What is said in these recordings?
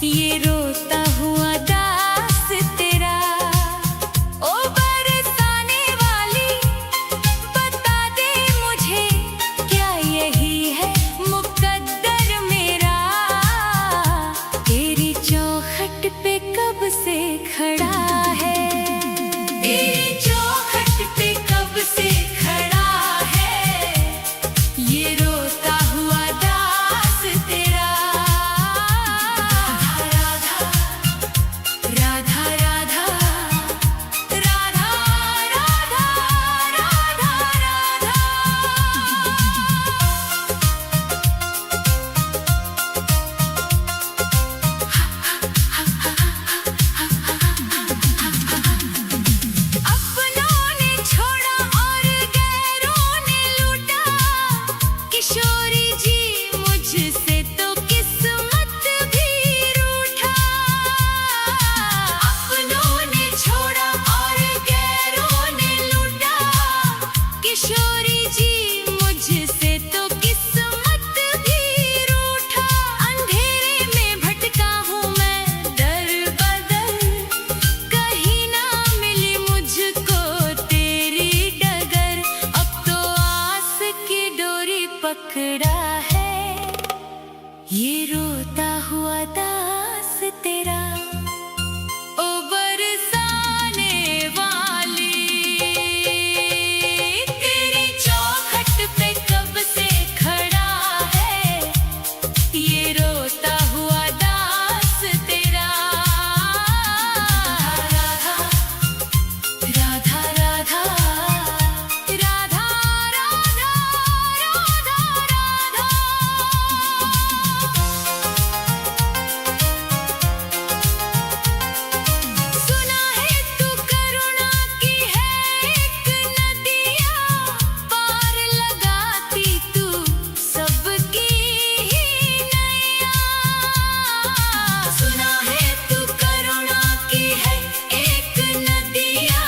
ये रोता हुआ दास तेरा। ओ बरसाने वाली बता दे मुझे, क्या यही है मुकद्दर मेरा? तेरी चौखट पे कब से खड़ा है, तेरी चौखट पे कब से खड़ा है, ये रोता हुआ दास तेरा। राधा राधा राधा राधा राधा राधा राधा। अपनों ने छोड़ा और गैरों ने लूटा, किशोरी जी मुझसे तो किस्मत भी रूठा। अपनों ने छोड़ा और गैरों ने लूटा, किशोरी जी मुझसे तो किस्मत भी रूठा। अंधेरे में भटका हूँ मैं दर बदर, कहीं ना मिली मुझको तेरी डगर। अब तो आस की डोरी पकड़ा है, ये रोता हुआ दास तेरा। ओ बरसाने वाली तेरी चौखट पे कब से खड़ा है, ये रोता हुआ दास तेरा। राधा राधा राधा राधा राधा राधा। सुना है तू करुणा की है एक नदिया, पार लगाती तू सबकी ही नैया। सुना है तू करुणा की है एक नदिया,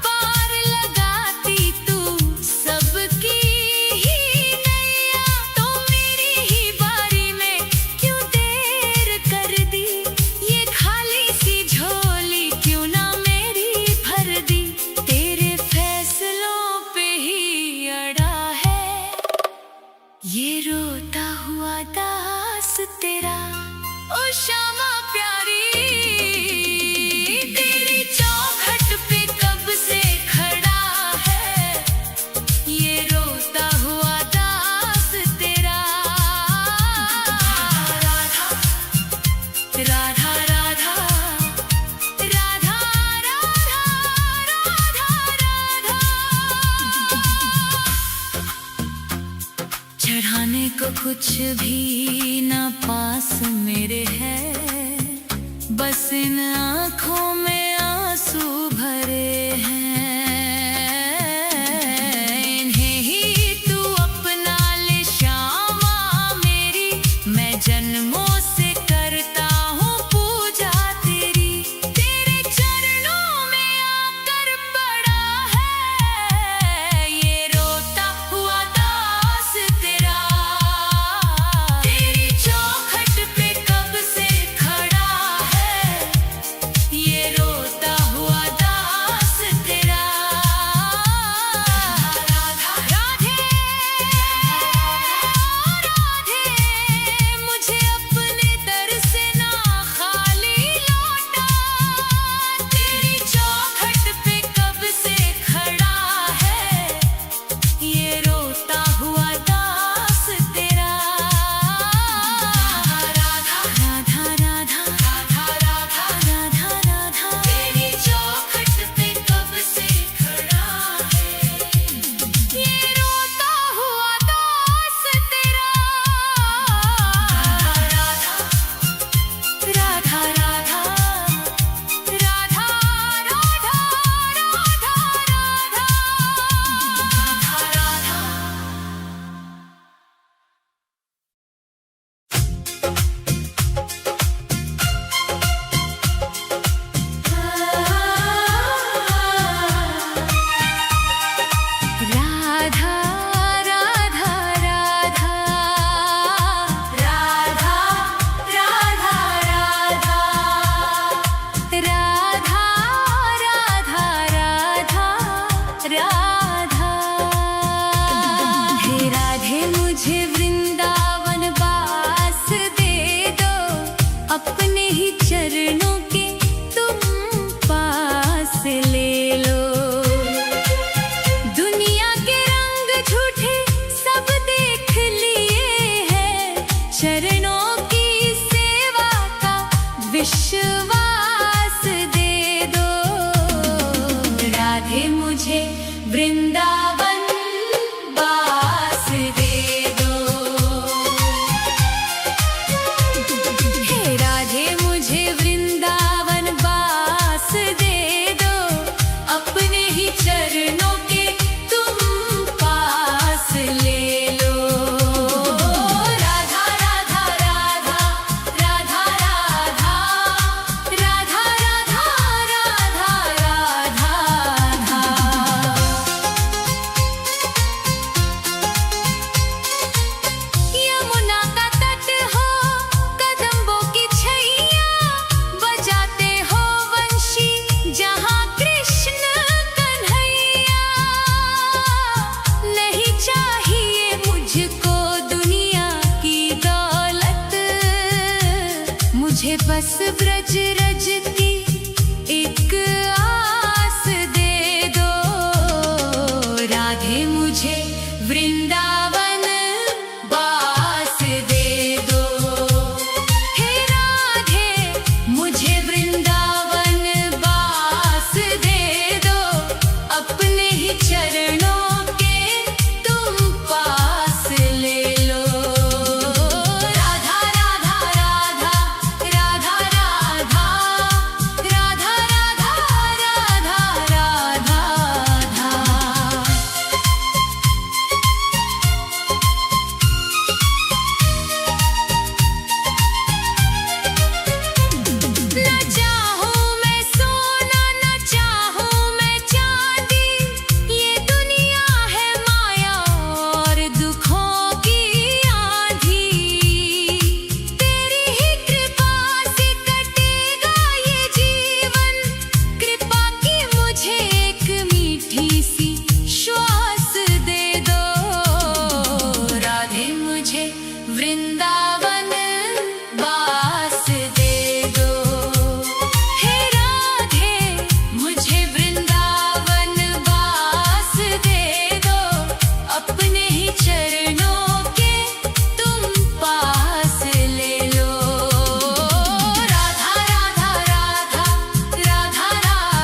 पार लगाती तू सबकी ही नैया। तो मेरी ही बारी में क्यों देर कर दी, ये खाली सी झोली क्यों ना मेरी भर दी। तेरे फैसलों पे ही अड़ा है, ये रोता हुआ दास तेरा। ओ श्यामा प्यारी तेरी चौखट पे कब से खड़ा है, ये रोता हुआ दास तेरा। राधा राधा राधा राधा राधा राधा। चढ़ाने को कुछ भी ना पास मेरे है, बस इन आँखों में आंसू भरे हैं। इन्हें ही तू अपना ले श्यामा मेरी, मैं जन्मों से करता हूँ पूजा तेरी। तेरे चरणों में आकर पड़ा है, ये रोता हुआ दास तेरा। तेरी चौखट पे कब से खड़ा है, ये ही चरणों के तुम पास ले लो। दुनिया के रंग झूठे सब देख लिए हैं, चरणों की सेवा का विश्वास दे दो। राधे मुझे वृंदावन वास दे दो। हे राधे मुझे वृंदावन वास दे दो, अपने ही चरणों के तुम पास ले लो। राधा राधा राधा राधा राधा राधा राधा राधा राधा। यमुना का तट हो, कदम्बों की छैया, बजाते हो वंशी जहाँ कृष्ण कन्हैया। नहीं चाहिए मुझको दुनिया की दौलत, मुझे बस ब्रज रज की एक आस दे दो। राधे मुझे वृंदावन वास दे दो। हे राधे मुझे वृंदावन वास दे दो, अपने ही चरणों के तुम पास ले लो। राधा राधा राधा राधा राधा राधा राधा राधा राधा। न चाहूं मैं सोना, न चाहूं मैं चांदी, ये दुनिया है माया और दुखों की आंधी। तेरी ही कृपा से कटेगा ये जीवन, कृपा की मुझे एक मीठी सी श्वास दे दो। राधे मुझे वृंदावन वास दे दो। हे राधे मुझे वृंदावन वास दे दो, अपने ही चरणों के तुम पास ले लो। राधा राधा राधा राधा राधा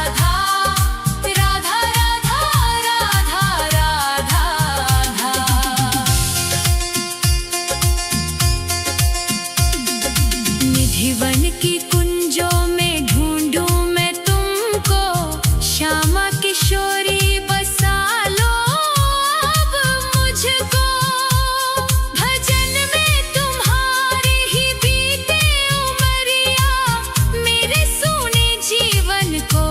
राधा राधा राधा राधा। निधिवन की कुंजों में ढूंढूं मैं तुमको, श्यामा किशोरी बसा लो अब मुझको। भजन में तुम्हारे ही बीते उमरिया, मेरे सोने जीवन को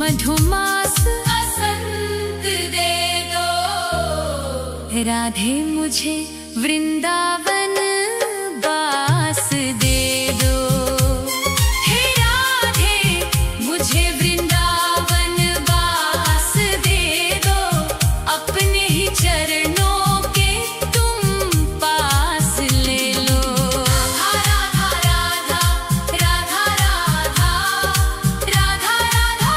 मधुमास असंत दे दो। राधे मुझे वृंदावन वास दे दो। हे राधे मुझे वृंदावन वास दे दो, अपने ही चरणों के तुम पास ले लो। राधा राधा राधा राधा राधा राधा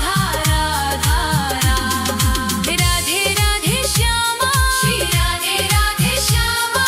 राधा राधा। राधे राधे श्यामा, श्री राधे राधे श्यामा,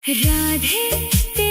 राधे